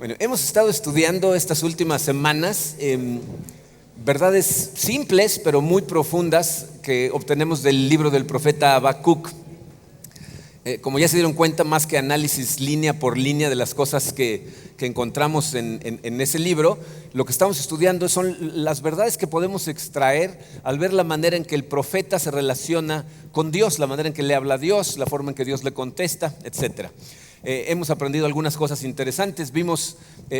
Bueno, hemos estado estudiando estas últimas semanas verdades simples pero muy profundas que obtenemos del libro del profeta Habacuc. Como ya se dieron cuenta, más que análisis línea por línea de las cosas que encontramos en ese libro, lo que estamos estudiando son las verdades que podemos extraer al ver la manera en que el profeta se relaciona con Dios, la manera en que le habla a Dios, la forma en que Dios le contesta, etcétera. Hemos aprendido algunas cosas interesantes. Vimos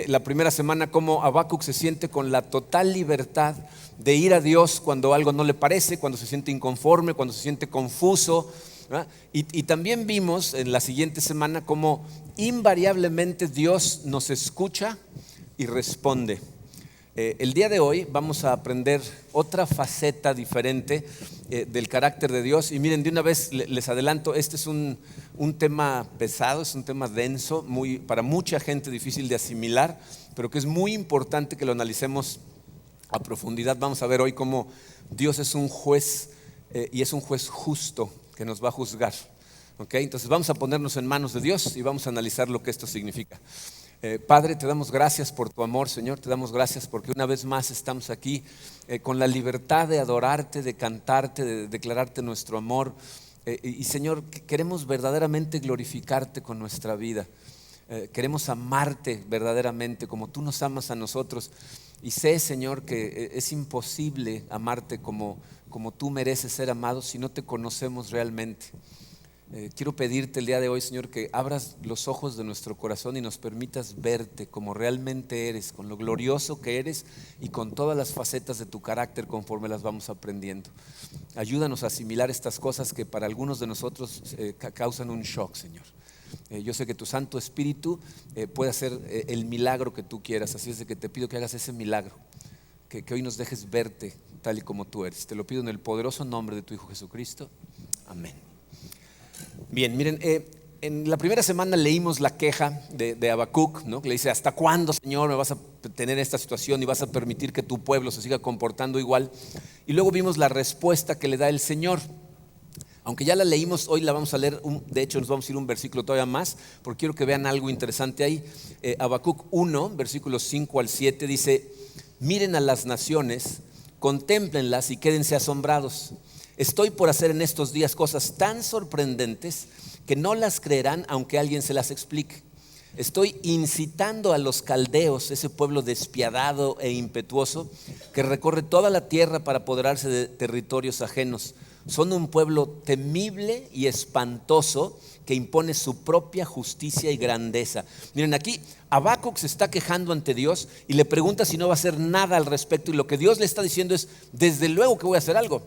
la primera semana cómo Habacuc se siente con la total libertad de ir a Dios cuando algo no le parece, cuando se siente inconforme, cuando se siente confuso, ¿verdad? Y también vimos en la siguiente semana cómo invariablemente Dios nos escucha y responde. El día de hoy vamos a aprender otra faceta diferente del carácter de Dios. Y miren, de una vez les adelanto, este es un tema pesado, es un tema denso, para mucha gente difícil de asimilar, pero que es muy importante que lo analicemos a profundidad. Vamos a ver hoy cómo Dios es un juez y es un juez justo que nos va a juzgar. ¿Okay? Entonces vamos a ponernos en manos de Dios y vamos a analizar lo que esto significa. Padre, te damos gracias por tu amor, Señor. Te damos gracias porque una vez más estamos aquí con la libertad de adorarte, de cantarte, de declararte nuestro amor. Y Señor, queremos verdaderamente glorificarte con nuestra vida. Queremos amarte verdaderamente como tú nos amas a nosotros. Y sé, Señor, que es imposible amarte como tú mereces ser amado si no te conocemos realmente. Quiero pedirte el día de hoy, Señor, que abras los ojos de nuestro corazón y nos permitas verte como realmente eres, con lo glorioso que eres y con todas las facetas de tu carácter conforme las vamos aprendiendo. Ayúdanos a asimilar estas cosas que para algunos de nosotros causan un shock, Señor. Yo sé que tu Santo Espíritu puede hacer el milagro que tú quieras, así es de que te pido que hagas ese milagro, que hoy nos dejes verte tal y como tú eres. Te lo pido en el poderoso nombre de tu Hijo Jesucristo. Amén. Bien, miren, en la primera semana leímos la queja de Habacuc, ¿no? Que le dice: ¿hasta cuándo, Señor, me vas a tener esta situación y vas a permitir que tu pueblo se siga comportando igual? Y luego vimos la respuesta que le da el Señor. Aunque ya la leímos, hoy la vamos a leer, de hecho nos vamos a ir un versículo todavía más, porque quiero que vean algo interesante ahí. Habacuc 1, versículos 5 al 7 dice: miren a las naciones, contémplenlas y quédense asombrados. Estoy por hacer en estos días cosas tan sorprendentes que no las creerán aunque alguien se las explique. Estoy incitando a los caldeos, ese pueblo despiadado e impetuoso que recorre toda la tierra para apoderarse de territorios ajenos. Son un pueblo temible y espantoso que impone su propia justicia y grandeza. Miren, aquí Habacuc se está quejando ante Dios y le pregunta si no va a hacer nada al respecto. Y lo que Dios le está diciendo es: desde luego que voy a hacer algo.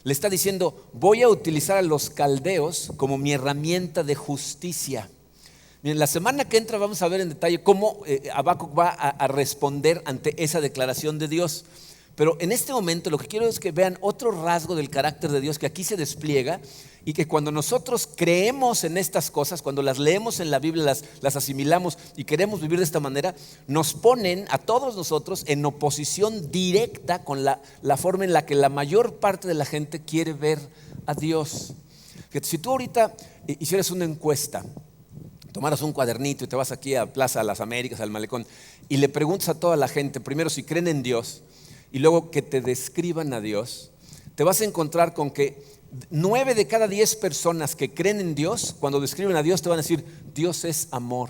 Le está diciendo: voy a utilizar a los caldeos como mi herramienta de justicia. Miren, la semana que entra vamos a ver en detalle cómo Habacuc va a responder ante esa declaración de Dios. Pero en este momento lo que quiero es que vean otro rasgo del carácter de Dios que aquí se despliega, y que cuando nosotros creemos en estas cosas, cuando las leemos en la Biblia, las asimilamos y queremos vivir de esta manera, nos ponen a todos nosotros en oposición directa con la forma en la que la mayor parte de la gente quiere ver a Dios. Fíjate, si tú ahorita hicieras una encuesta, tomaras un cuadernito y te vas aquí a Plaza de las Américas, al Malecón, y le preguntas a toda la gente, primero si creen en Dios, y luego que te describan a Dios, te vas a encontrar con que 9 de cada 10 personas que creen en Dios, cuando describen a Dios te van a decir: Dios es amor.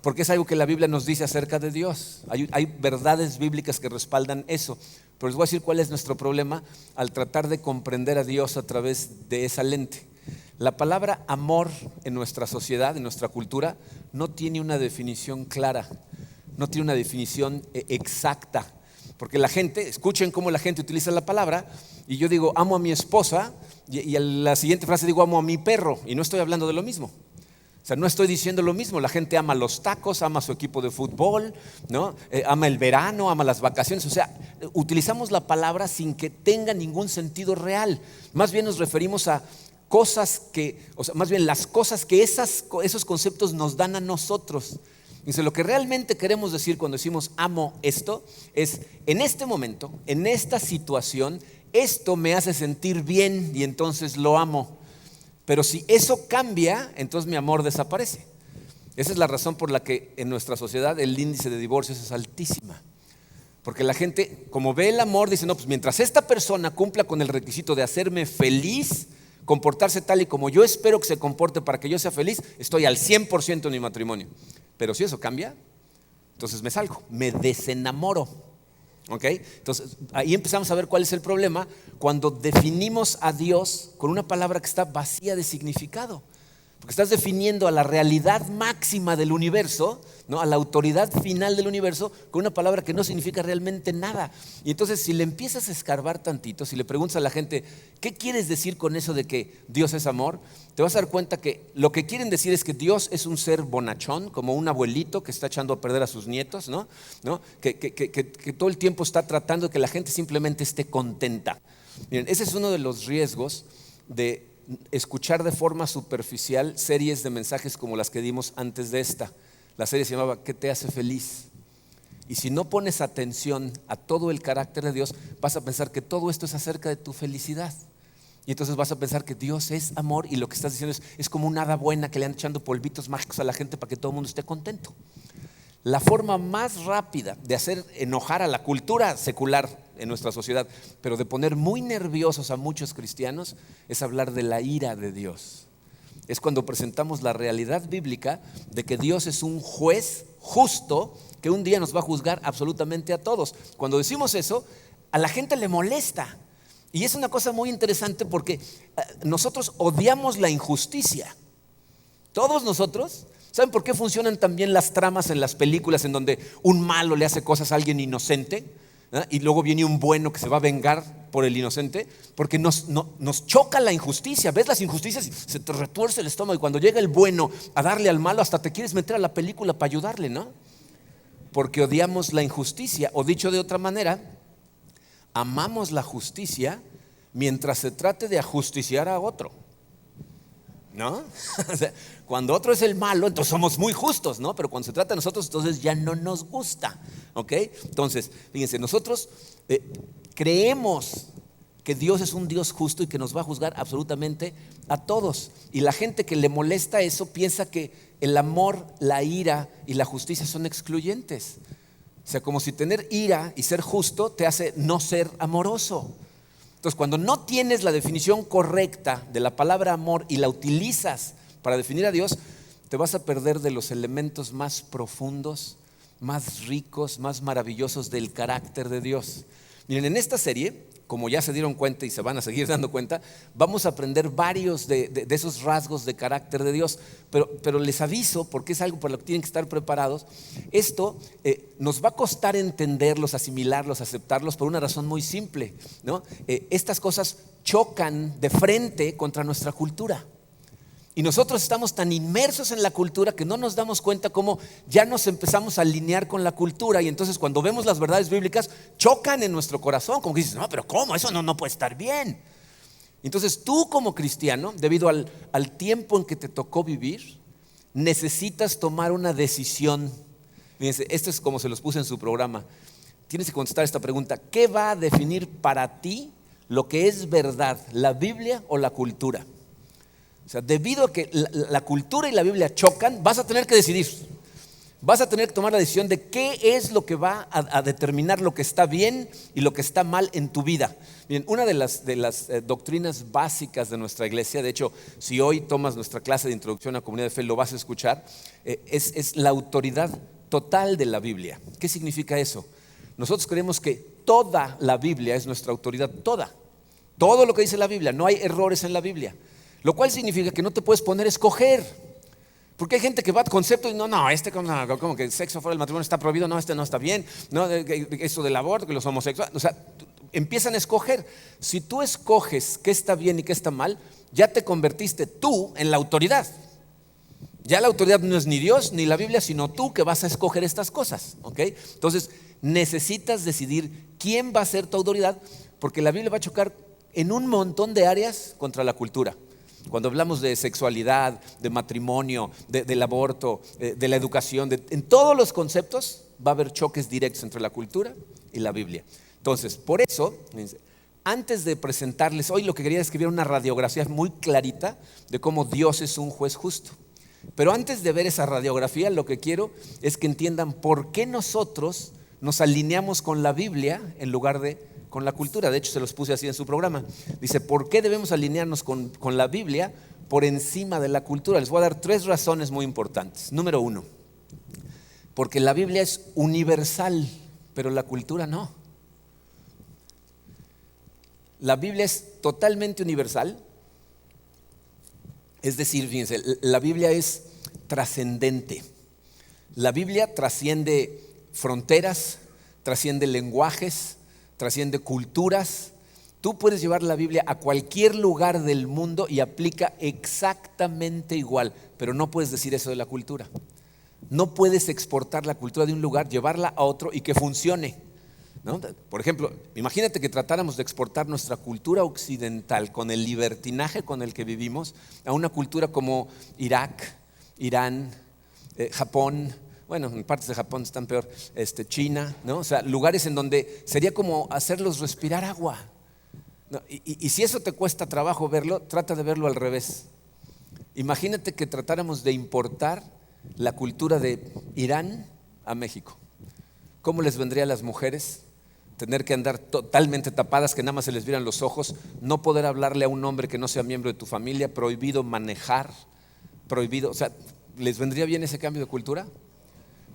Porque es algo que la Biblia nos dice acerca de Dios. Hay verdades bíblicas que respaldan eso. Pero les voy a decir cuál es nuestro problema al tratar de comprender a Dios a través de esa lente. La palabra amor en nuestra sociedad, en nuestra cultura, no tiene una definición clara, no tiene una definición exacta. Porque la gente, escuchen cómo la gente utiliza la palabra, y yo digo amo a mi esposa, y a la siguiente frase digo amo a mi perro, y no estoy hablando de lo mismo. O sea, no estoy diciendo lo mismo. La gente ama los tacos, ama su equipo de fútbol, ¿no? Ama el verano, ama las vacaciones. O sea, utilizamos la palabra sin que tenga ningún sentido real. Más bien nos referimos a cosas más bien las cosas que esos conceptos nos dan a nosotros. Dice, lo que realmente queremos decir cuando decimos amo esto es: en este momento, en esta situación, esto me hace sentir bien y entonces lo amo. Pero si eso cambia, entonces mi amor desaparece. Esa es la razón por la que en nuestra sociedad el índice de divorcios es altísima. Porque la gente, como ve el amor, dice, no, pues mientras esta persona cumpla con el requisito de hacerme feliz, comportarse tal y como yo espero que se comporte para que yo sea feliz, estoy al 100% en mi matrimonio. Pero si eso cambia, entonces me salgo, me desenamoro. ¿Ok? Entonces ahí empezamos a ver cuál es el problema cuando definimos a Dios con una palabra que está vacía de significado. Porque estás definiendo a la realidad máxima del universo, ¿no? A la autoridad final del universo, con una palabra que no significa realmente nada. Y entonces, si le empiezas a escarbar tantito, si le preguntas a la gente, ¿qué quieres decir con eso de que Dios es amor? Te vas a dar cuenta que lo que quieren decir es que Dios es un ser bonachón, como un abuelito que está echando a perder a sus nietos, ¿no? Que todo el tiempo está tratando de que la gente simplemente esté contenta. Miren, ese es uno de los riesgos de escuchar de forma superficial series de mensajes como las que dimos antes de esta. La serie se llamaba ¿Qué te hace feliz? Y si no pones atención a todo el carácter de Dios, vas a pensar que todo esto es acerca de tu felicidad. Y entonces vas a pensar que Dios es amor y lo que estás diciendo es como una hada buena que le han echando polvitos mágicos a la gente para que todo el mundo esté contento. La forma más rápida de hacer enojar a la cultura secular en nuestra sociedad, pero de poner muy nerviosos a muchos cristianos, es hablar de la ira de Dios. Es cuando presentamos la realidad bíblica de que Dios es un juez justo que un día nos va a juzgar absolutamente a todos. Cuando decimos eso, a la gente le molesta. Y es una cosa muy interesante porque nosotros odiamos la injusticia. Todos nosotros. ¿Saben por qué funcionan también las tramas en las películas en donde un malo le hace cosas a alguien inocente, ¿no? Y luego viene un bueno que se va a vengar por el inocente? Porque nos choca la injusticia. Ves las injusticias y se te retuerce el estómago. Y cuando llega el bueno a darle al malo, hasta te quieres meter a la película para ayudarle, ¿no? Porque odiamos la injusticia. O dicho de otra manera, amamos la justicia mientras se trate de ajusticiar a otro, ¿no? O sea, cuando otro es el malo, entonces somos muy justos, ¿no? Pero cuando se trata de nosotros, entonces ya no nos gusta, ¿ok? Entonces, fíjense, nosotros creemos que Dios es un Dios justo y que nos va a juzgar absolutamente a todos. Y la gente que le molesta eso piensa que el amor, la ira y la justicia son excluyentes. O sea, como si tener ira y ser justo te hace no ser amoroso. Entonces, cuando no tienes la definición correcta de la palabra amor y la utilizas para definir a Dios, te vas a perder de los elementos más profundos, más ricos, más maravillosos del carácter de Dios. Miren, en esta serie, como ya se dieron cuenta y se van a seguir dando cuenta, vamos a aprender varios de esos rasgos de carácter de Dios, pero les aviso, porque es algo por lo que tienen que estar preparados. Esto nos va a costar entenderlos, asimilarlos, aceptarlos por una razón muy simple, ¿no? Estas cosas chocan de frente contra nuestra cultura. Y nosotros estamos tan inmersos en la cultura que no nos damos cuenta cómo ya nos empezamos a alinear con la cultura. Y entonces cuando vemos las verdades bíblicas, chocan en nuestro corazón. Como que dices, no, pero ¿cómo? Eso no puede estar bien. Entonces tú como cristiano, debido al tiempo en que te tocó vivir, necesitas tomar una decisión. Fíjense, esto es como se los puse en su programa. Tienes que contestar esta pregunta: ¿qué va a definir para ti lo que es verdad, la Biblia o la cultura? O sea, debido a que la cultura y la Biblia chocan, vas a tener que decidir. Vas a tener que tomar la decisión de qué es lo que va a determinar lo que está bien y lo que está mal en tu vida. Bien, una de las doctrinas básicas de nuestra iglesia, de hecho, si hoy tomas nuestra clase de introducción a comunidad de fe, lo vas a escuchar, es la autoridad total de la Biblia. ¿Qué significa eso? Nosotros creemos que toda la Biblia es nuestra autoridad, toda. Todo lo que dice la Biblia, no hay errores en la Biblia. Lo cual significa que no te puedes poner a escoger. Porque hay gente que va a concepto y como que el sexo fuera del matrimonio está prohibido, no, no está bien, no, eso del aborto, que los homosexuales, o sea, empiezan a escoger. Si tú escoges qué está bien y qué está mal, ya te convertiste tú en la autoridad. Ya la autoridad no es ni Dios ni la Biblia, sino tú que vas a escoger estas cosas, ¿ok? Entonces necesitas decidir quién va a ser tu autoridad, porque la Biblia va a chocar en un montón de áreas contra la cultura. Cuando hablamos de sexualidad, de matrimonio, del aborto, de la educación, en todos los conceptos va a haber choques directos entre la cultura y la Biblia. Entonces, por eso, antes de presentarles hoy, lo que quería es que viera una radiografía muy clarita de cómo Dios es un juez justo. Pero antes de ver esa radiografía, lo que quiero es que entiendan por qué nosotros nos alineamos con la Biblia en lugar de con la cultura. De hecho, se los puse así en su programa. Dice, ¿por qué debemos alinearnos con la Biblia por encima de la cultura? Les voy a dar 3 razones muy importantes. Número 1, porque la Biblia es universal, pero la cultura no. La Biblia es totalmente universal. Es decir, fíjense, la Biblia es trascendente. La Biblia trasciende fronteras, trasciende lenguajes, trasciende culturas. Tú puedes llevar la Biblia a cualquier lugar del mundo y aplica exactamente igual, pero no puedes decir eso de la cultura. No puedes exportar la cultura de un lugar, llevarla a otro y que funcione, ¿no? Por ejemplo, imagínate que tratáramos de exportar nuestra cultura occidental con el libertinaje con el que vivimos a una cultura como Irak, Irán, Japón. Bueno, en partes de Japón están peor, China, ¿no? O sea, lugares en donde sería como hacerlos respirar agua, ¿no? Y si eso te cuesta trabajo verlo, trata de verlo al revés. Imagínate que tratáramos de importar la cultura de Irán a México. ¿Cómo les vendría a las mujeres tener que andar totalmente tapadas, que nada más se les vieran los ojos, no poder hablarle a un hombre que no sea miembro de tu familia, prohibido manejar, prohibido? O sea, ¿les vendría bien ese cambio de cultura?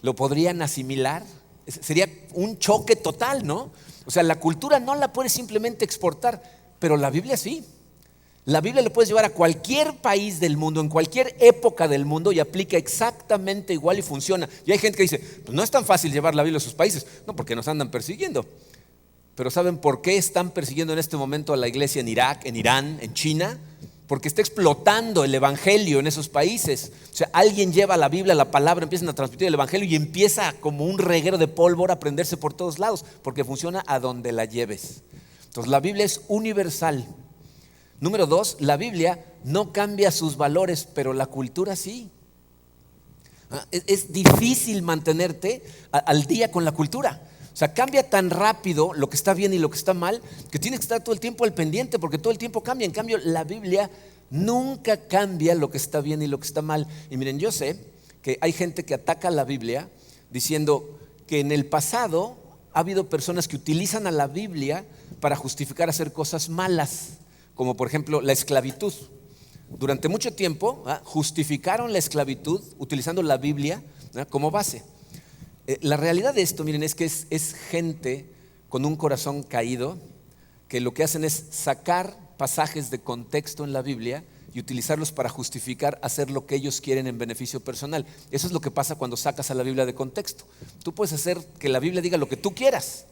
¿Lo podrían asimilar? Sería un choque total, ¿no? O sea, la cultura no la puedes simplemente exportar, pero la Biblia sí. La Biblia la puedes llevar a cualquier país del mundo, en cualquier época del mundo, y aplica exactamente igual y funciona. Y hay gente que dice, pues no es tan fácil llevar la Biblia a sus países. No, porque nos andan persiguiendo. Pero ¿saben por qué están persiguiendo en este momento a la iglesia en Irak, en Irán, en China? Porque está explotando el evangelio en esos países. O sea, alguien lleva la Biblia, la palabra, empiezan a transmitir el evangelio y empieza como un reguero de pólvora a prenderse por todos lados, porque funciona a donde la lleves. Entonces la Biblia es universal. Número 2, la Biblia no cambia sus valores, pero la cultura sí. Es difícil mantenerte al día con la cultura. O sea, cambia tan rápido lo que está bien y lo que está mal, que tienes que estar todo el tiempo al pendiente, porque todo el tiempo cambia. En cambio, la Biblia nunca cambia lo que está bien y lo que está mal. Y miren, yo sé que hay gente que ataca la Biblia diciendo que en el pasado ha habido personas que utilizan a la Biblia para justificar hacer cosas malas, como por ejemplo la esclavitud. Durante mucho tiempo justificaron la esclavitud utilizando la Biblia como base. La realidad de esto, miren, es que es gente con un corazón caído, que lo que hacen es sacar pasajes de contexto en la Biblia y utilizarlos para justificar hacer lo que ellos quieren en beneficio personal. Eso es lo que pasa cuando sacas a la Biblia de contexto. Tú puedes hacer que la Biblia diga lo que tú quieras.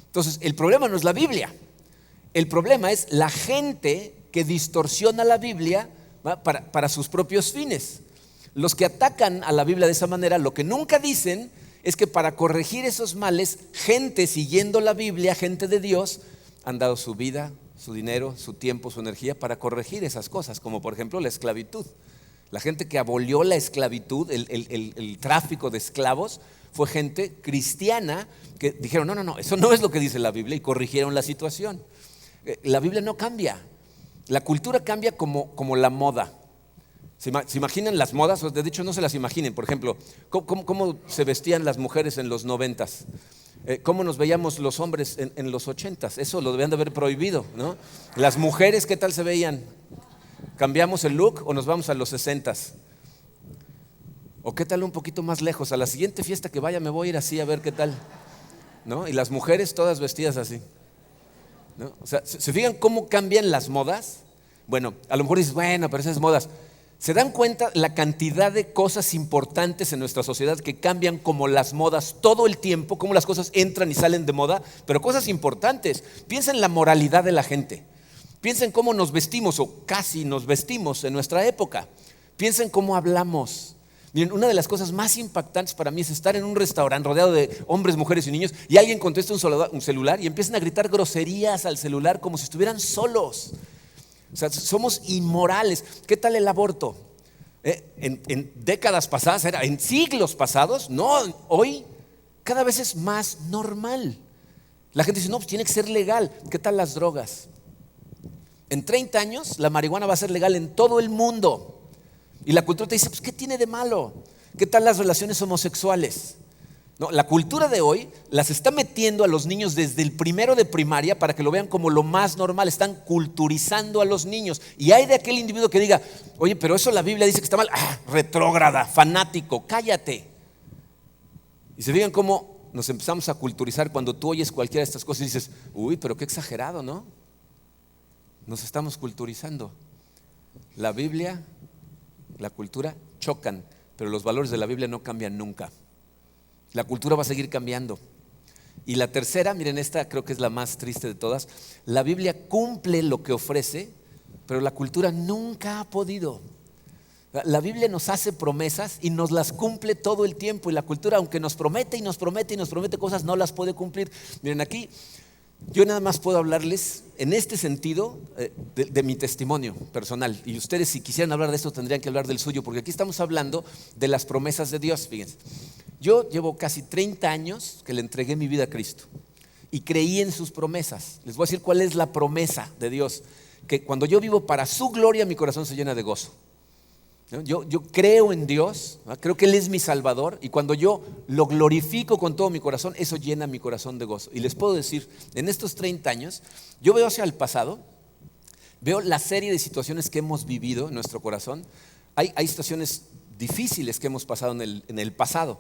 Entonces, el problema no es la Biblia. El problema es la gente que distorsiona la Biblia para sus propios fines. Los que atacan a la Biblia de esa manera, lo que nunca dicen es que para corregir esos males, gente siguiendo la Biblia, gente de Dios, han dado su vida, su dinero, su tiempo, su energía para corregir esas cosas, como por ejemplo la esclavitud. La gente que abolió la esclavitud, el tráfico de esclavos, fue gente cristiana que dijeron, no, eso no es lo que dice la Biblia, y corrigieron la situación. La Biblia no cambia. La cultura cambia como la moda. ¿Se imaginan las modas? De hecho, no se las imaginen. Por ejemplo, ¿cómo se vestían las mujeres en los 90s? ¿Cómo nos veíamos los hombres en los 80s? Eso lo debían de haber prohibido, ¿no? Las mujeres, ¿qué tal se veían? ¿Cambiamos el look o nos vamos a los 60s? ¿O qué tal un poquito más lejos? A la siguiente fiesta que vaya me voy a ir así a ver qué tal, ¿no? Y las mujeres todas vestidas así, ¿no? O sea, ¿se fijan cómo cambian las modas? Bueno, a lo mejor dices, bueno, pero esas modas. ¿Se dan cuenta la cantidad de cosas importantes en nuestra sociedad que cambian como las modas todo el tiempo? Cómo las cosas entran y salen de moda, pero cosas importantes. Piensa en la moralidad de la gente. Piensa en cómo nos vestimos o casi nos vestimos en nuestra época. Piensa en cómo hablamos. Miren, una de las cosas más impactantes para mí es estar en un restaurante rodeado de hombres, mujeres y niños, y alguien contesta un celular y empiezan a gritar groserías al celular como si estuvieran solos. O sea, somos inmorales. ¿Qué tal el aborto? En décadas pasadas, en siglos pasados, no, hoy cada vez es más normal. La gente dice, no, pues tiene que ser legal. ¿Qué tal las drogas? En 30 años la marihuana va a ser legal en todo el mundo. Y la cultura te dice, pues, ¿qué tiene de malo? ¿Qué tal las relaciones homosexuales? No, la cultura de hoy las está metiendo a los niños desde el primero de primaria para que lo vean como lo más normal. Están culturizando a los niños. Y hay de aquel individuo que diga, oye, pero eso la Biblia dice que está mal. Retrógrada, fanático, cállate. Y se fijan cómo nos empezamos a culturizar cuando tú oyes cualquiera de estas cosas y dices, uy, pero qué exagerado, ¿no? Nos estamos culturizando. La Biblia, la cultura chocan, pero los valores de la Biblia no cambian nunca. La cultura va a seguir cambiando. Y la tercera, miren, esta creo que es la más triste de todas. La Biblia cumple lo que ofrece, pero la cultura nunca ha podido. La Biblia nos hace promesas y nos las cumple todo el tiempo. Y la cultura, aunque nos promete y nos promete y nos promete cosas, no las puede cumplir. Miren, aquí yo nada más puedo hablarles en este sentido de mi testimonio personal. Y ustedes, si quisieran hablar de esto, tendrían que hablar del suyo, porque aquí estamos hablando de las promesas de Dios. Fíjense, yo llevo casi 30 años que le entregué mi vida a Cristo y creí en sus promesas. Les voy a decir cuál es la promesa de Dios: que cuando yo vivo para su gloria, mi corazón se llena de gozo. Yo creo en Dios, ¿no? Creo que Él es mi Salvador, y cuando yo lo glorifico con todo mi corazón, eso llena mi corazón de gozo. Y les puedo decir, en estos 30 años, yo veo hacia el pasado, veo la serie de situaciones que hemos vivido en nuestro corazón. Hay situaciones difíciles que hemos pasado en el pasado.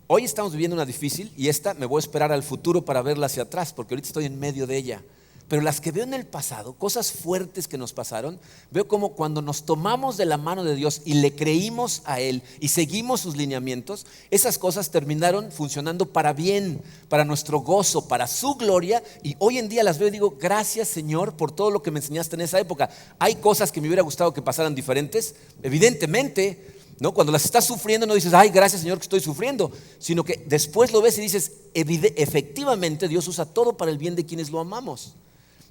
Hoy estamos viviendo una difícil, y esta me voy a esperar al futuro para verla hacia atrás, porque ahorita estoy en medio de ella. Pero las que veo en el pasado, cosas fuertes que nos pasaron, veo como cuando nos tomamos de la mano de Dios y le creímos a Él y seguimos sus lineamientos, esas cosas terminaron funcionando para bien, para nuestro gozo, para su gloria. Y hoy en día las veo y digo, gracias, Señor, por todo lo que me enseñaste en esa época. Hay cosas que me hubiera gustado que pasaran diferentes, evidentemente, ¿no? Cuando las estás sufriendo no dices, ay, gracias, Señor, que estoy sufriendo, sino que después lo ves y dices, efectivamente Dios usa todo para el bien de quienes lo amamos.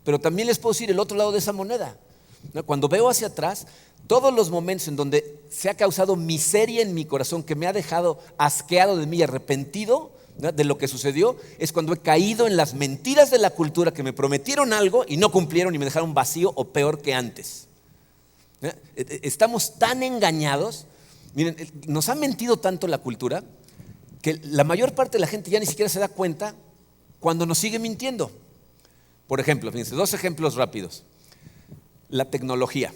Pero también les puedo decir el otro lado de esa moneda. Cuando veo hacia atrás, todos los momentos en donde se ha causado miseria en mi corazón, que me ha dejado asqueado de mí, arrepentido, ¿no?, de lo que sucedió, es cuando he caído en las mentiras de la cultura, que me prometieron algo y no cumplieron y me dejaron vacío o peor que antes. Estamos tan engañados. Miren, nos ha mentido tanto la cultura que la mayor parte de la gente ya ni siquiera se da cuenta cuando nos sigue mintiendo. Por ejemplo, fíjense, 2 ejemplos rápidos. La tecnología.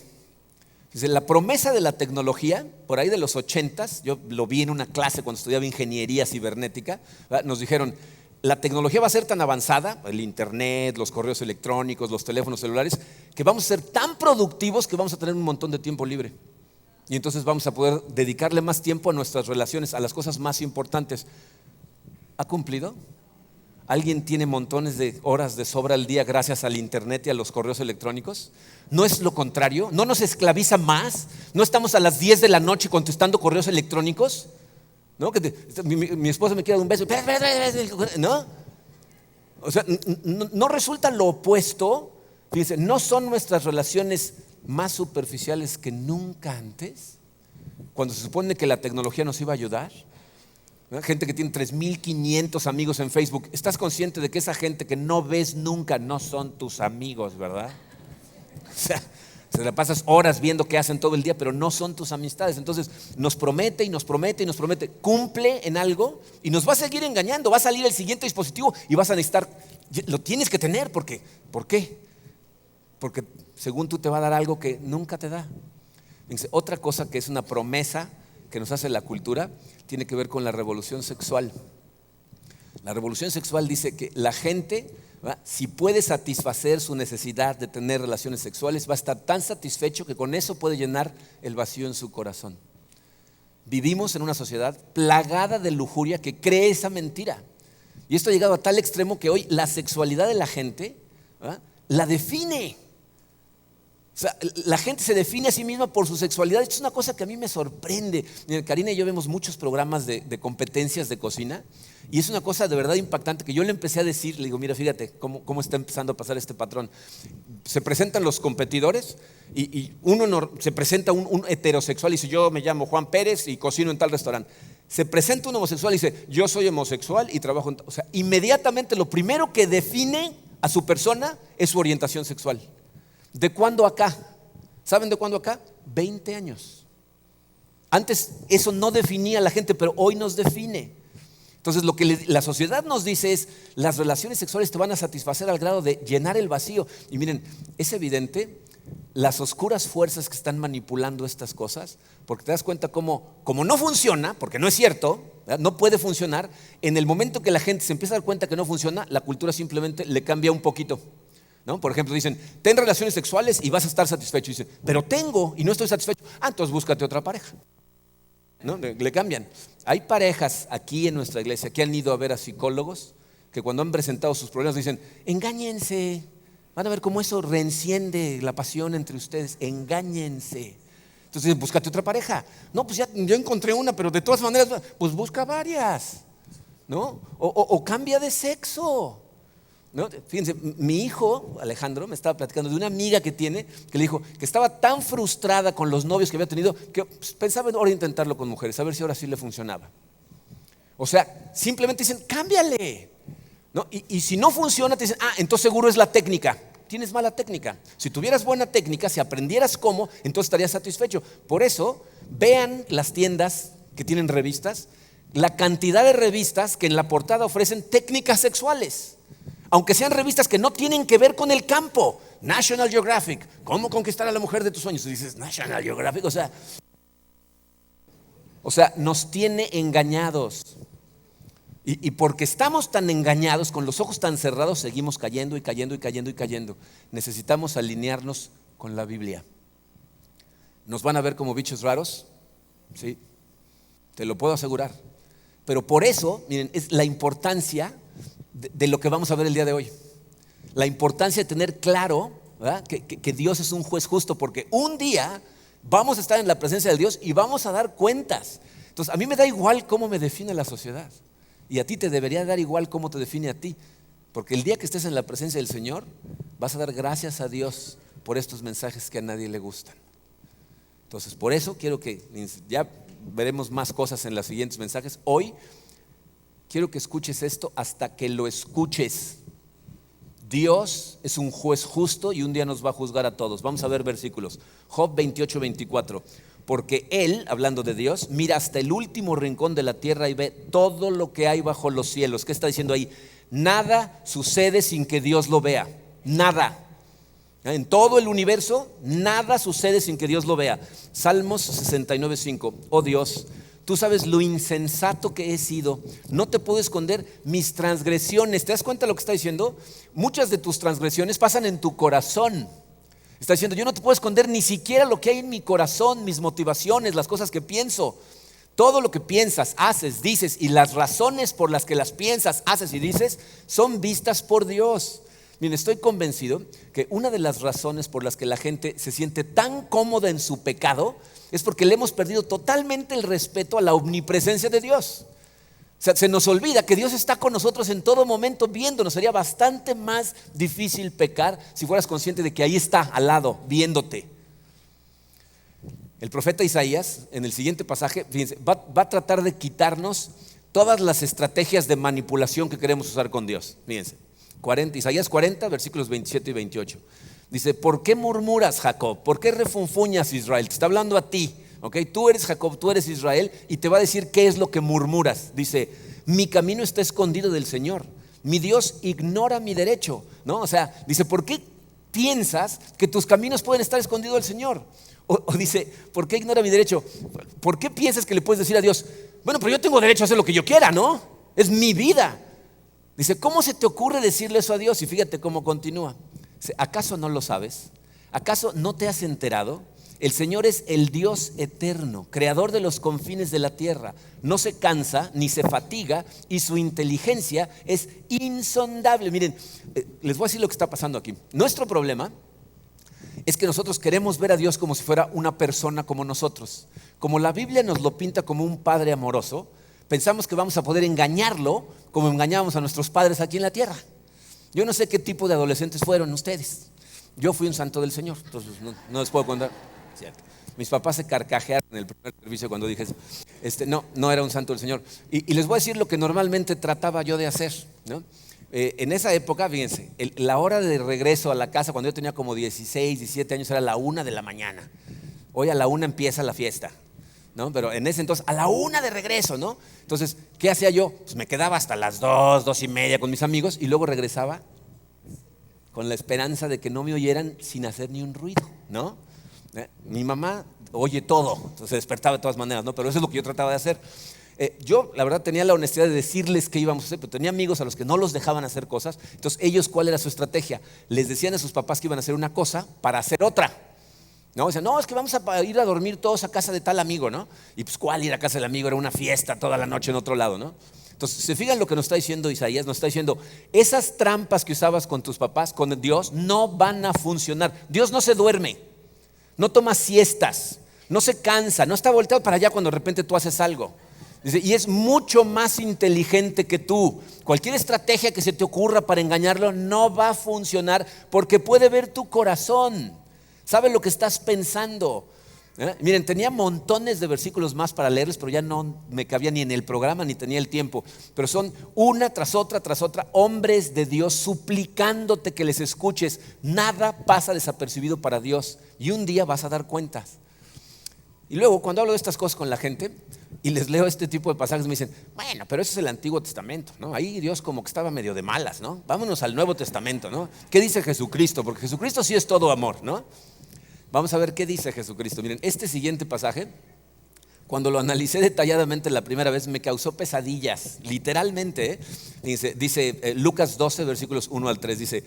Fíjense, la promesa de la tecnología, por ahí de los 80s, yo lo vi en una clase cuando estudiaba ingeniería cibernética, ¿verdad? Nos dijeron, la tecnología va a ser tan avanzada, el internet, los correos electrónicos, los teléfonos celulares, que vamos a ser tan productivos que vamos a tener un montón de tiempo libre. Y entonces vamos a poder dedicarle más tiempo a nuestras relaciones, a las cosas más importantes. ¿Ha cumplido? ¿Alguien tiene montones de horas de sobra al día gracias al internet y a los correos electrónicos? ¿No es lo contrario? ¿No nos esclaviza más? ¿No estamos a las 10 de la noche contestando correos electrónicos? ¿No? Mi esposa me quiere dar un beso. ¿No? O sea, no resulta lo opuesto. Fíjense, ¿no son nuestras relaciones más superficiales que nunca antes? Cuando se supone que la tecnología nos iba a ayudar. Gente que tiene 3,500 amigos en Facebook. ¿Estás consciente de que esa gente que no ves nunca no son tus amigos, verdad? O sea, se la pasas horas viendo qué hacen todo el día, pero no son tus amistades. Entonces nos promete y nos promete y nos promete, cumple en algo y nos va a seguir engañando. Va a salir el siguiente dispositivo y vas a necesitar, lo tienes que tener. ¿Por qué? Porque según tú te va a dar algo que nunca te da. Otra cosa que es una promesa que nos hace la cultura tiene que ver con la revolución sexual. La revolución sexual dice que la gente, ¿verdad?, si puede satisfacer su necesidad de tener relaciones sexuales, va a estar tan satisfecho que con eso puede llenar el vacío en su corazón. Vivimos en una sociedad plagada de lujuria que cree esa mentira. Y esto ha llegado a tal extremo que hoy la sexualidad de la gente, ¿verdad?, la define. O sea, la gente se define a sí misma por su sexualidad. Esto es una cosa que a mí me sorprende. Mira, Karina y yo vemos muchos programas de competencias de cocina, y es una cosa de verdad impactante que yo le empecé a decir. Le digo, mira, fíjate cómo está empezando a pasar este patrón. Se presentan los competidores y uno se presenta un heterosexual y dice, yo me llamo Juan Pérez y cocino en tal restaurante. Se presenta un homosexual y dice, yo soy homosexual y trabajo en tal. O sea, inmediatamente lo primero que define a su persona es su orientación sexual. ¿De cuándo acá? ¿Saben de cuándo acá? 20 años. Antes eso no definía a la gente, pero hoy nos define. Entonces lo que la sociedad nos dice es, las relaciones sexuales te van a satisfacer al grado de llenar el vacío. Y miren, es evidente las oscuras fuerzas que están manipulando estas cosas, porque te das cuenta como no funciona, porque no es cierto, ¿verdad? No puede funcionar. En el momento que la gente se empieza a dar cuenta que no funciona, la cultura simplemente le cambia un poquito, ¿no? Por ejemplo, dicen, ten relaciones sexuales y vas a estar satisfecho. Y dicen, pero tengo y no estoy satisfecho. Entonces búscate otra pareja, ¿no? Le cambian. Hay parejas aquí en nuestra iglesia que han ido a ver a psicólogos que cuando han presentado sus problemas dicen, engáñense, van a ver cómo eso reenciende la pasión entre ustedes, engáñense. Entonces dicen, búscate otra pareja. No, pues ya yo encontré una, pero de todas maneras, pues busca varias, ¿no? O cambia de sexo, ¿no? Fíjense, mi hijo Alejandro me estaba platicando de una amiga que tiene, que le dijo que estaba tan frustrada con los novios que había tenido que pensaba ahora intentarlo con mujeres, a ver si ahora sí le funcionaba. O sea, simplemente dicen, cámbiale, ¿no? Y si no funciona, te dicen, entonces seguro es la técnica. Tienes mala técnica. Si tuvieras buena técnica, si aprendieras cómo, entonces estarías satisfecho. Por eso, vean las tiendas que tienen revistas, la cantidad de revistas que en la portada ofrecen técnicas sexuales. Aunque sean revistas que no tienen que ver con el campo. National Geographic, ¿cómo conquistar a la mujer de tus sueños? Y dices, National Geographic, o sea, nos tiene engañados. Y porque estamos tan engañados, con los ojos tan cerrados, seguimos cayendo y cayendo y cayendo y cayendo. Necesitamos alinearnos con la Biblia. ¿Nos van a ver como bichos raros? Sí, te lo puedo asegurar. Pero por eso, miren, es la importancia de lo que vamos a ver el día de hoy. La importancia de tener claro, ¿verdad?, que Dios es un juez justo, porque un día vamos a estar en la presencia de Dios y vamos a dar cuentas. Entonces, a mí me da igual cómo me define la sociedad. Y a ti te debería dar igual cómo te define a ti. Porque el día que estés en la presencia del Señor, vas a dar gracias a Dios por estos mensajes que a nadie le gustan. Entonces, por eso quiero que, ya veremos más cosas en los siguientes mensajes. Hoy quiero que escuches esto hasta que lo escuches. Dios es un juez justo y un día nos va a juzgar a todos. Vamos a ver versículos. Job 28, 24. Porque Él, hablando de Dios, mira hasta el último rincón de la tierra y ve todo lo que hay bajo los cielos. ¿Qué está diciendo ahí? Nada sucede sin que Dios lo vea. Nada. En todo el universo, nada sucede sin que Dios lo vea. Salmos 69, 5. Oh Dios, tú sabes lo insensato que he sido. No te puedo esconder mis transgresiones. ¿Te das cuenta de lo que está diciendo? Muchas de tus transgresiones pasan en tu corazón. Está diciendo, yo no te puedo esconder ni siquiera lo que hay en mi corazón, mis motivaciones, las cosas que pienso. Todo lo que piensas, haces, dices y las razones por las que las piensas, haces y dices son vistas por Dios. Miren, estoy convencido que una de las razones por las que la gente se siente tan cómoda en su pecado es porque le hemos perdido totalmente el respeto a la omnipresencia de Dios. O sea, se nos olvida que Dios está con nosotros en todo momento viéndonos. Sería bastante más difícil pecar si fueras consciente de que ahí está al lado, viéndote. El profeta Isaías, en el siguiente pasaje, fíjense, va a tratar de quitarnos todas las estrategias de manipulación que queremos usar con Dios. Fíjense, Isaías 40, versículos 27 y 28. Dice, ¿por qué murmuras, Jacob? ¿Por qué refunfuñas, Israel? Te está hablando a ti. Okay, tú eres Jacob, tú eres Israel, y te va a decir qué es lo que murmuras. Dice, mi camino está escondido del Señor, mi Dios ignora mi derecho, ¿no? O sea, dice, ¿por qué piensas que tus caminos pueden estar escondidos del Señor? O dice, ¿por qué ignora mi derecho? ¿Por qué piensas que le puedes decir a Dios, bueno, pero yo tengo derecho a hacer lo que yo quiera, ¿no? Es mi vida. Dice, ¿cómo se te ocurre decirle eso a Dios? Y fíjate cómo continúa. Dice, ¿acaso no lo sabes? ¿Acaso no te has enterado? El Señor es el Dios eterno, creador de los confines de la tierra. No se cansa ni se fatiga y su inteligencia es insondable. Miren, les voy a decir lo que está pasando aquí. Nuestro problema es que nosotros queremos ver a Dios como si fuera una persona como nosotros. Como la Biblia nos lo pinta como un padre amoroso, pensamos que vamos a poder engañarlo como engañábamos a nuestros padres aquí en la tierra. Yo no sé qué tipo de adolescentes fueron ustedes. Yo fui un santo del Señor, entonces no les puedo contar. Cierto. Mis papás se carcajearon en el primer servicio cuando dije eso. No era un santo del Señor. Y les voy a decir lo que normalmente trataba yo de hacer, ¿no? En esa época, fíjense, la hora de regreso a la casa cuando yo tenía como 16, 17 años era la 1 de la mañana. Hoy a la 1 empieza la fiesta. ¿no? Pero en ese entonces, a la 1 de regreso, ¿no? Entonces, ¿qué hacía yo? Pues me quedaba hasta las 2, 2:30 con mis amigos y luego regresaba con la esperanza de que no me oyeran sin hacer ni un ruido, ¿no? Mi mamá oye todo, entonces se despertaba de todas maneras, ¿no? Pero eso es lo que yo trataba de hacer. Yo, la verdad, tenía la honestidad de decirles qué íbamos a hacer, pero tenía amigos a los que no los dejaban hacer cosas. Entonces, ellos, ¿cuál era su estrategia? Les decían a sus papás que iban a hacer una cosa para hacer otra, ¿no? Decían, no, es que vamos a ir a dormir todos a casa de tal amigo, ¿no? Y pues, ¿cuál ir a casa del amigo? Era una fiesta toda la noche en otro lado, ¿no? Entonces, se fijan lo que nos está diciendo Isaías, nos está diciendo, esas trampas que usabas con tus papás, con Dios, no van a funcionar. Dios no se duerme, no toma siestas, no se cansa, no está volteado para allá cuando de repente tú haces algo. Dice, y es mucho más inteligente que tú. Cualquier estrategia que se te ocurra para engañarlo no va a funcionar porque puede ver tu corazón, sabe lo que estás pensando. Miren, tenía montones de versículos más para leerles, pero ya no me cabía ni en el programa ni tenía el tiempo. Pero son una tras otra, hombres de Dios suplicándote que les escuches. Nada pasa desapercibido para Dios y un día vas a dar cuentas. Y luego cuando hablo de estas cosas con la gente y les leo este tipo de pasajes, me dicen, bueno, pero eso es el Antiguo Testamento, ¿no? Ahí Dios como que estaba medio de malas, ¿no? Vámonos al Nuevo Testamento, ¿no? ¿Qué dice Jesucristo? Porque Jesucristo sí es todo amor, ¿no? Vamos a ver qué dice Jesucristo. Miren, este siguiente pasaje, cuando lo analicé detalladamente la primera vez, me causó pesadillas, literalmente. Dice Lucas 12, versículos 1 al 3, dice,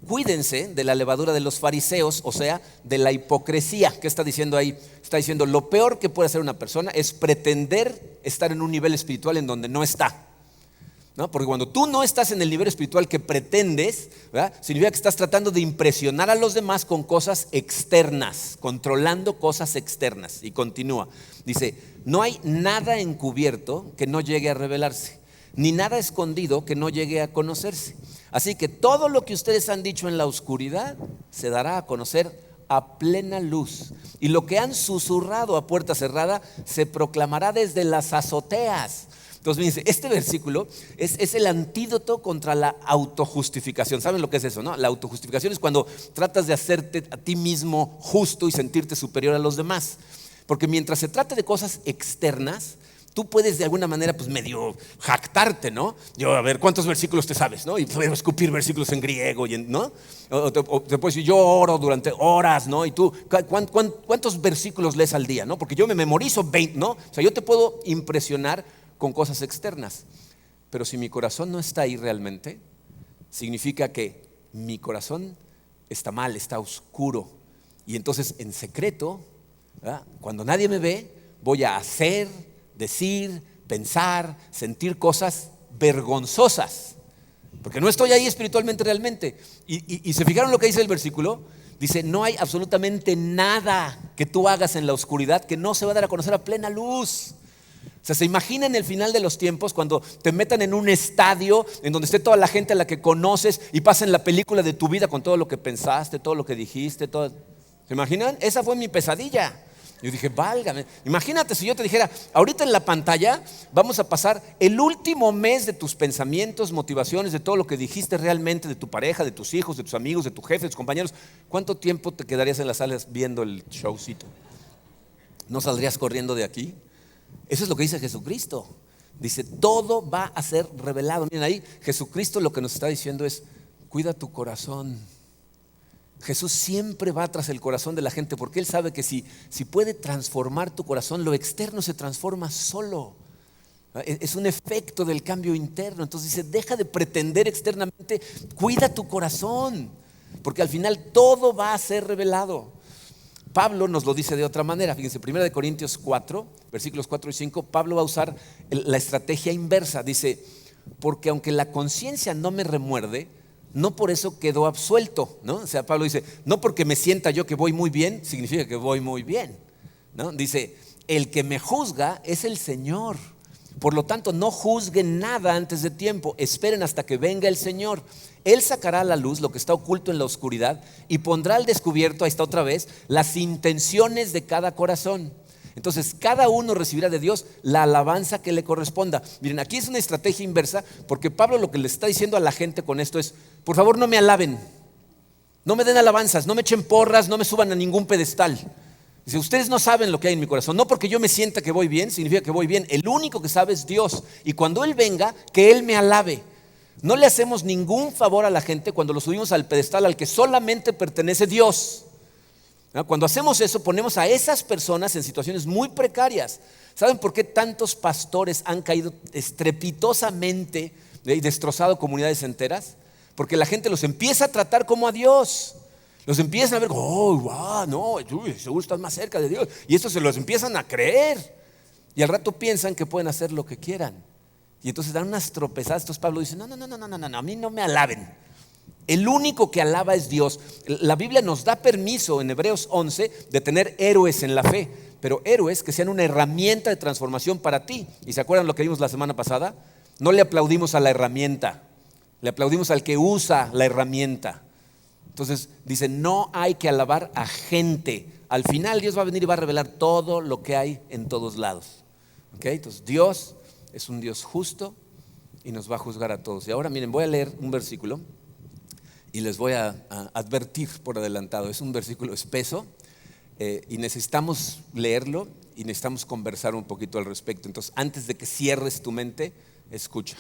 cuídense de la levadura de los fariseos, o sea, de la hipocresía. ¿Qué está diciendo ahí? Está diciendo, lo peor que puede hacer una persona es pretender estar en un nivel espiritual en donde no está, ¿no? Porque cuando tú no estás en el nivel espiritual que pretendes, ¿verdad? Significa que estás tratando de impresionar a los demás con cosas externas, controlando cosas externas. Y continúa, dice, no hay nada encubierto que no llegue a revelarse, ni nada escondido que no llegue a conocerse. Así que todo lo que ustedes han dicho en la oscuridad se dará a conocer a plena luz, y lo que han susurrado a puerta cerrada se proclamará desde las azoteas. Entonces, fíjense, este versículo es el antídoto contra la autojustificación. ¿Saben lo que es eso, no? La autojustificación es cuando tratas de hacerte a ti mismo justo y sentirte superior a los demás. Porque mientras se trate de cosas externas, tú puedes de alguna manera pues medio jactarte, ¿no? Yo, a ver, ¿cuántos versículos te sabes, no? Y puedo escupir versículos en griego, ¿no? O te puedes decir, yo oro durante horas, ¿no? Y tú, ¿cuántos versículos lees al día, no? Porque yo me memorizo 20, ¿no? O sea, yo te puedo impresionar con cosas externas, pero si mi corazón no está ahí realmente, significa que mi corazón está mal, está oscuro, y entonces en secreto, ¿verdad? Cuando nadie me ve, voy a hacer, decir, pensar, sentir cosas vergonzosas, porque no estoy ahí espiritualmente realmente. Y se fijaron lo que dice el versículo. Dice, no hay absolutamente nada que tú hagas en la oscuridad que no se va a dar a conocer a plena luz. O sea, se imaginan el final de los tiempos cuando te metan en un estadio en donde esté toda la gente a la que conoces y pasen la película de tu vida con todo lo que pensaste, todo lo que dijiste, todo. ¿Se imaginan? Esa fue mi pesadilla. Yo dije, válgame, imagínate si yo te dijera, ahorita en la pantalla vamos a pasar el último mes de tus pensamientos, motivaciones, de todo lo que dijiste realmente, de tu pareja, de tus hijos, de tus amigos, de tu jefe, de tus compañeros. ¿Cuánto tiempo te quedarías en las salas viendo el showcito? ¿No saldrías corriendo de aquí? Eso es lo que dice Jesucristo. Dice, todo va a ser revelado. Miren ahí, Jesucristo lo que nos está diciendo es, cuida tu corazón. Jesús siempre va tras el corazón de la gente porque Él sabe que si puede transformar tu corazón, lo externo se transforma solo. Es un efecto del cambio interno. Entonces dice, deja de pretender externamente, cuida tu corazón, porque al final todo va a ser revelado. Pablo nos lo dice de otra manera. Fíjense, 1 Corintios 4, versículos 4 y 5, Pablo va a usar la estrategia inversa. Dice, porque aunque la conciencia no me remuerde, no por eso quedó absuelto, ¿no? O sea, Pablo dice, no porque me sienta yo que voy muy bien, significa que voy muy bien, ¿no? Dice, el que me juzga es el Señor. Por lo tanto, no juzguen nada antes de tiempo, esperen hasta que venga el Señor. Él sacará a la luz lo que está oculto en la oscuridad y pondrá al descubierto, ahí está otra vez, las intenciones de cada corazón. Entonces, cada uno recibirá de Dios la alabanza que le corresponda. Miren, aquí es una estrategia inversa, porque Pablo lo que le está diciendo a la gente con esto es, por favor no me alaben, no me den alabanzas, no me echen porras, no me suban a ningún pedestal. Dice, ustedes no saben lo que hay en mi corazón. No porque yo me sienta que voy bien, significa que voy bien. El único que sabe es Dios. Y cuando Él venga, que Él me alabe. No le hacemos ningún favor a la gente cuando lo subimos al pedestal al que solamente pertenece Dios. Cuando hacemos eso, ponemos a esas personas en situaciones muy precarias. ¿Saben por qué tantos pastores han caído estrepitosamente y destrozado comunidades enteras? Porque la gente los empieza a tratar como a Dios. Los empiezan a ver, oh, wow, no, tú seguro estás más cerca de Dios. Y esto se los empiezan a creer. Y al rato piensan que pueden hacer lo que quieran. Y entonces dan unas tropezadas. Entonces Pablo dice, no, a mí no me alaben. El único que alaba es Dios. La Biblia nos da permiso en Hebreos 11 de tener héroes en la fe, pero héroes que sean una herramienta de transformación para ti. ¿Y se acuerdan lo que vimos la semana pasada? No le aplaudimos a la herramienta, le aplaudimos al que usa la herramienta. Entonces dice, no hay que alabar a gente. Al final Dios va a venir y va a revelar todo lo que hay en todos lados. Entonces Dios es un Dios justo y nos va a juzgar a todos. Y ahora miren, voy a leer un versículo y les voy a advertir por adelantado. Es un versículo espeso y necesitamos leerlo y necesitamos conversar un poquito al respecto. Entonces, antes de que cierres tu mente, escucha.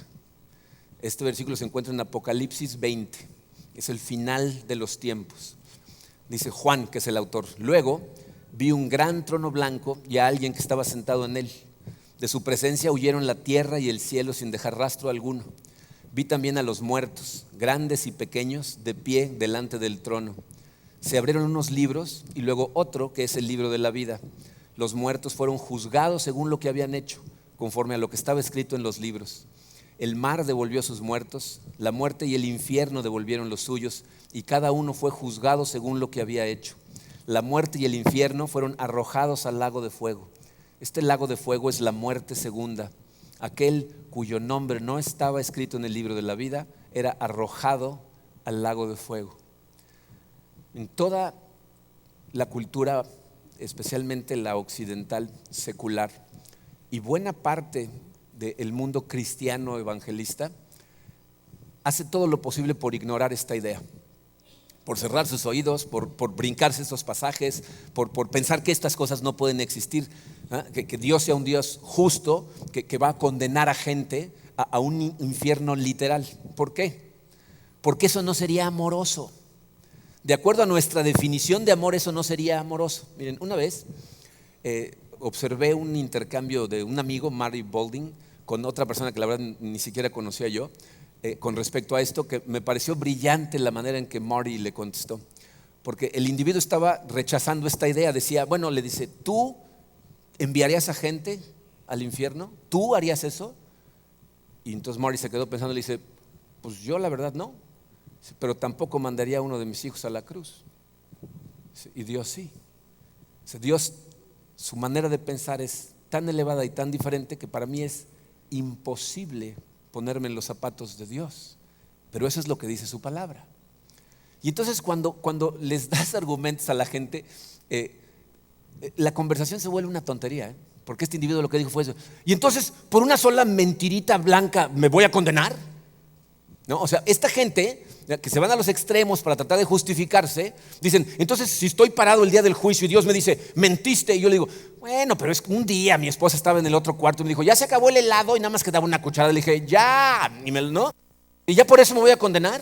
Este versículo se encuentra en Apocalipsis 20. Es el final de los tiempos. Dice Juan, que es el autor. Luego vi un gran trono blanco y a alguien que estaba sentado en él. De su presencia huyeron la tierra y el cielo sin dejar rastro alguno. Vi también a los muertos, grandes y pequeños, de pie delante del trono. Se abrieron unos libros y luego otro, que es el libro de la vida. Los muertos fueron juzgados según lo que habían hecho, conforme a lo que estaba escrito en los libros. El mar devolvió a sus muertos, la muerte y el infierno devolvieron los suyos, y cada uno fue juzgado según lo que había hecho. La muerte y el infierno fueron arrojados al lago de fuego. Este lago de fuego es la muerte segunda. Aquel cuyo nombre no estaba escrito en el libro de la vida era arrojado al lago de fuego. En toda la cultura, especialmente la occidental secular, y buena parte del mundo cristiano evangelista, hace todo lo posible por ignorar esta idea, por cerrar sus oídos, por brincarse estos pasajes, por pensar que estas cosas no pueden existir, que Dios sea un Dios justo, que va a condenar a gente a un infierno literal. ¿Por qué? Porque eso no sería amoroso. De acuerdo a nuestra definición de amor, eso no sería amoroso. Miren, una vez observé un intercambio de un amigo, Mary Boulding, con otra persona que la verdad ni siquiera conocía yo, con respecto a esto, que me pareció brillante la manera en que Marty le contestó. Porque el individuo estaba rechazando esta idea. Decía, bueno, le dice, ¿tú enviarías a gente al infierno? ¿Tú harías eso? Y entonces Marty se quedó pensando y le dice, pues yo la verdad no. Dice, pero tampoco mandaría a uno de mis hijos a la cruz. Dice, y Dios sí. Dice, Dios, su manera de pensar es tan elevada y tan diferente que para mí es imposible ponerme en los zapatos de Dios. Pero eso es lo que dice su palabra. Y entonces cuando les das argumentos a la gente, la conversación se vuelve una tontería, porque este individuo lo que dijo fue eso. Y entonces, por una sola mentirita blanca, ¿me voy a condenar? ¿No? O sea, esta gente que se van a los extremos para tratar de justificarse, dicen, entonces si estoy parado el día del juicio y Dios me dice, mentiste, y yo le digo, bueno, pero es que un día mi esposa estaba en el otro cuarto y me dijo, ya se acabó el helado y nada más quedaba una cucharada. Le dije, ya, ¿no? Y ya por eso me voy a condenar.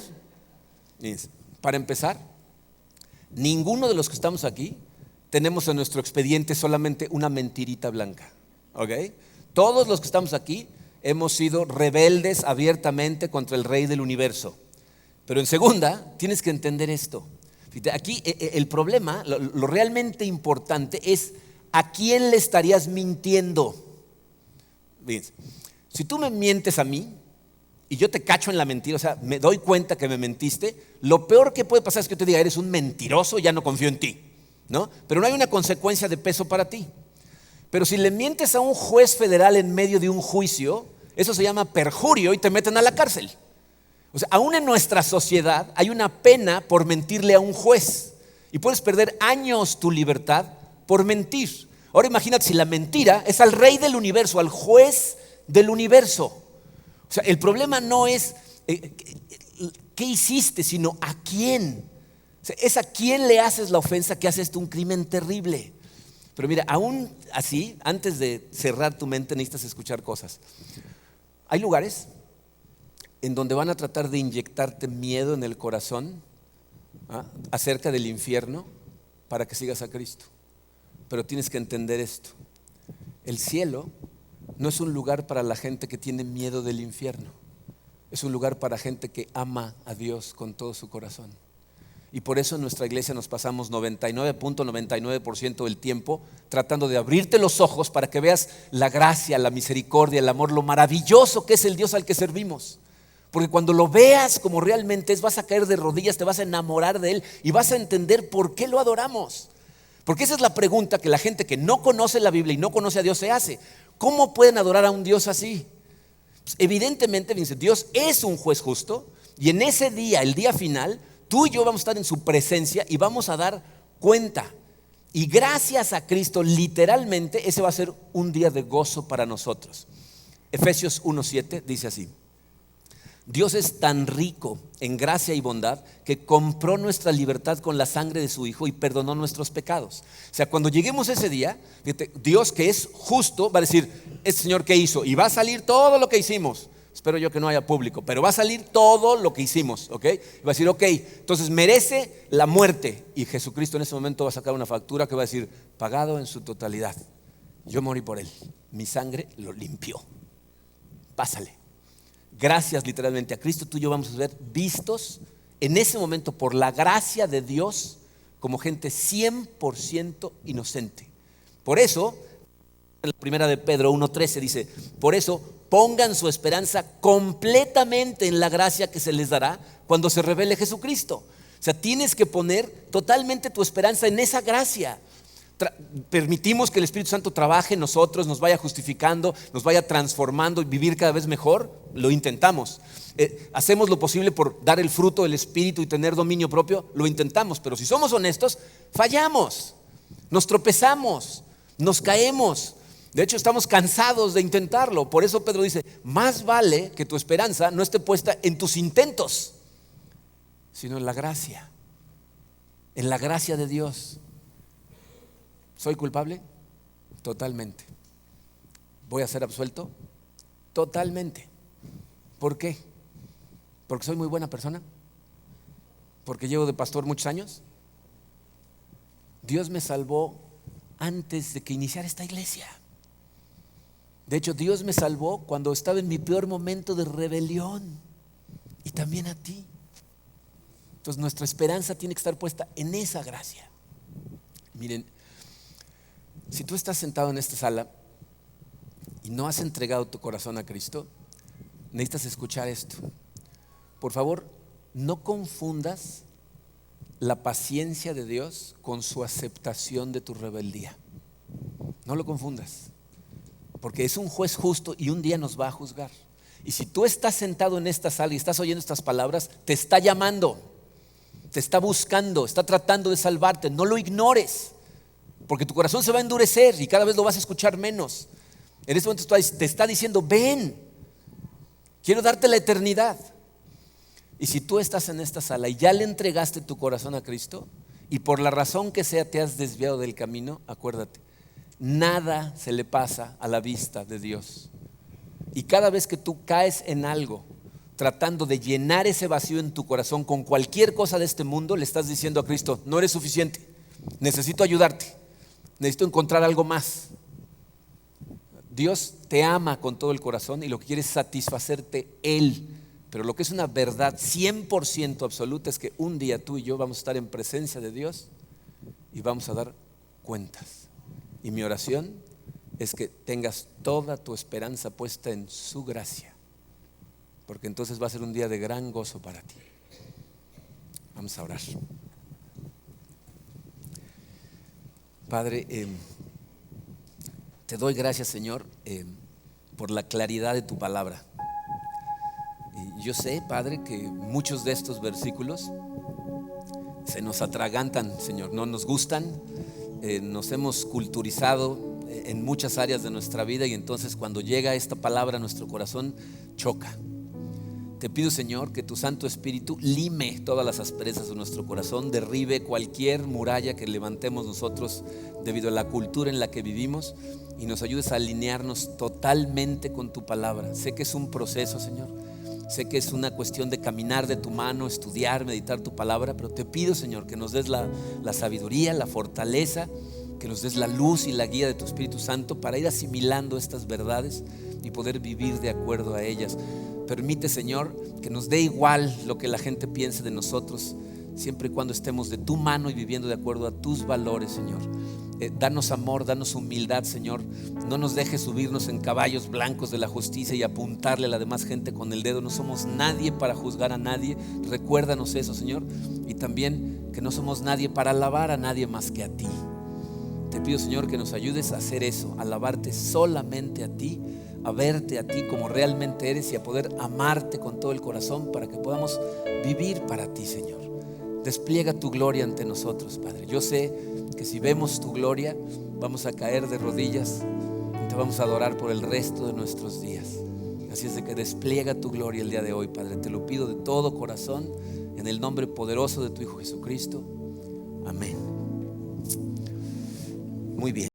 Y para empezar, ninguno de los que estamos aquí tenemos en nuestro expediente solamente una mentirita blanca, ¿ok? Todos los que estamos aquí hemos sido rebeldes abiertamente contra el Rey del universo. Pero en segunda, tienes que entender esto. Aquí el problema, lo realmente importante es ¿a quién le estarías mintiendo? Fíjense, si tú me mientes a mí y yo te cacho en la mentira, o sea, me doy cuenta que me mentiste, lo peor que puede pasar es que yo te diga, eres un mentiroso, ya no confío en ti, ¿no? Pero no hay una consecuencia de peso para ti. Pero si le mientes a un juez federal en medio de un juicio, eso se llama perjurio y te meten a la cárcel. O sea, aún en nuestra sociedad hay una pena por mentirle a un juez y puedes perder años tu libertad por mentir. Ahora imagínate si la mentira es al Rey del universo, al juez del universo. O sea, el problema no es qué hiciste, sino a quién. O sea, es a quién le haces la ofensa que haces tú un crimen terrible. Pero mira, aún así, antes de cerrar tu mente, necesitas escuchar cosas. Hay lugares en donde van a tratar de inyectarte miedo en el corazón acerca del infierno para que sigas a Cristo. Pero tienes que entender esto. El cielo no es un lugar para la gente que tiene miedo del infierno. Es un lugar para gente que ama a Dios con todo su corazón. Y por eso en nuestra iglesia nos pasamos 99.99% del tiempo tratando de abrirte los ojos para que veas la gracia, la misericordia, el amor, lo maravilloso que es el Dios al que servimos. Porque cuando lo veas como realmente es, vas a caer de rodillas, te vas a enamorar de Él y vas a entender por qué lo adoramos. Porque esa es la pregunta que la gente que no conoce la Biblia y no conoce a Dios se hace. ¿Cómo pueden adorar a un Dios así? Pues evidentemente, Dios es un juez justo y en ese día, el día final, tú y yo vamos a estar en su presencia y vamos a dar cuenta. Y gracias a Cristo, literalmente, ese va a ser un día de gozo para nosotros. Efesios 1:7 dice así: Dios es tan rico en gracia y bondad que compró nuestra libertad con la sangre de su Hijo y perdonó nuestros pecados. O sea, cuando lleguemos a ese día, fíjate, Dios que es justo va a decir: este Señor ¿qué hizo? Y va a salir todo lo que hicimos. Espero yo que no haya público, pero va a salir todo lo que hicimos, ¿ok? Y va a decir, ok, entonces merece la muerte. Y Jesucristo en ese momento va a sacar una factura que va a decir: pagado en su totalidad. Yo morí por Él, mi sangre lo limpió. Pásale. Gracias literalmente a Cristo, tú y yo vamos a ser vistos en ese momento por la gracia de Dios como gente 100% inocente. Por eso, en la primera de Pedro 1:13 dice: por eso pongan su esperanza completamente en la gracia que se les dará cuando se revele Jesucristo. O sea, tienes que poner totalmente tu esperanza en esa gracia. Permitimos que el Espíritu Santo trabaje en nosotros, nos vaya justificando, nos vaya transformando y vivir cada vez mejor. Lo intentamos. Hacemos lo posible por dar el fruto del Espíritu y tener dominio propio. Lo intentamos, pero si somos honestos, fallamos, nos tropezamos, nos caemos. De hecho, estamos cansados de intentarlo. Por eso Pedro dice: más vale que tu esperanza no esté puesta en tus intentos, sino en la gracia de Dios. ¿Soy culpable? Totalmente. ¿Voy a ser absuelto? Totalmente. ¿Por qué? ¿Porque soy muy buena persona? ¿Porque llevo de pastor muchos años? Dios me salvó antes de que iniciara esta iglesia. De hecho, Dios me salvó cuando estaba en mi peor momento de rebelión. Y también a ti. Entonces nuestra esperanza tiene que estar puesta en esa gracia. Miren, si tú estás sentado en esta sala y no has entregado tu corazón a Cristo, necesitas escuchar esto. Por favor, no confundas la paciencia de Dios con su aceptación de tu rebeldía. No lo confundas, porque es un juez justo y un día nos va a juzgar. Y si tú estás sentado en esta sala y estás oyendo estas palabras, te está llamando, te está buscando, está tratando de salvarte. No lo ignores, porque tu corazón se va a endurecer y cada vez lo vas a escuchar menos. En este momento te está diciendo: ven, quiero darte la eternidad. Y si tú estás en esta sala y ya le entregaste tu corazón a Cristo y por la razón que sea te has desviado del camino, acuérdate, nada se le pasa a la vista de Dios. Y cada vez que tú caes en algo tratando de llenar ese vacío en tu corazón con cualquier cosa de este mundo, le estás diciendo a Cristo: no eres suficiente, necesito ayudarte, necesito encontrar algo más. Dios te ama con todo el corazón y lo que quiere es satisfacerte Él. Pero lo que es una verdad 100% absoluta es que un día tú y yo vamos a estar en presencia de Dios y vamos a dar cuentas. Y mi oración es que tengas toda tu esperanza puesta en su gracia, porque entonces va a ser un día de gran gozo para ti. Vamos a orar. Padre, te doy gracias, Señor, por la claridad de tu palabra. Y yo sé, Padre, que muchos de estos versículos se nos atragantan, Señor, no nos gustan, nos hemos culturizado en muchas áreas de nuestra vida y entonces cuando llega esta palabra a nuestro corazón choca. Te pido, Señor, que tu Santo Espíritu lime todas las asperezas de nuestro corazón, derribe cualquier muralla que levantemos nosotros debido a la cultura en la que vivimos y nos ayudes a alinearnos totalmente con tu palabra. Sé que es un proceso, Señor. Sé que es una cuestión de caminar de tu mano, estudiar, meditar tu palabra, pero te pido, Señor, que nos des la sabiduría, la fortaleza, que nos des la luz y la guía de tu Espíritu Santo para ir asimilando estas verdades y poder vivir de acuerdo a ellas. Permite, Señor, que nos dé igual lo que la gente piense de nosotros, siempre y cuando estemos de tu mano y viviendo de acuerdo a tus valores, Señor. Danos amor, danos humildad, Señor. No nos dejes subirnos en caballos blancos de la justicia y apuntarle a la demás gente con el dedo. No somos nadie para juzgar a nadie. Recuérdanos eso, Señor. Y también que no somos nadie para alabar a nadie más que a ti. Te pido, Señor, que nos ayudes a hacer eso, a alabarte solamente a ti, a verte a ti como realmente eres y a poder amarte con todo el corazón para que podamos vivir para ti, Señor. Despliega tu gloria ante nosotros, Padre. Yo sé que si vemos tu gloria vamos a caer de rodillas y te vamos a adorar por el resto de nuestros días. Así es de que despliega tu gloria el día de hoy, Padre. Te lo pido de todo corazón en el nombre poderoso de tu Hijo Jesucristo. Amén. Muy bien.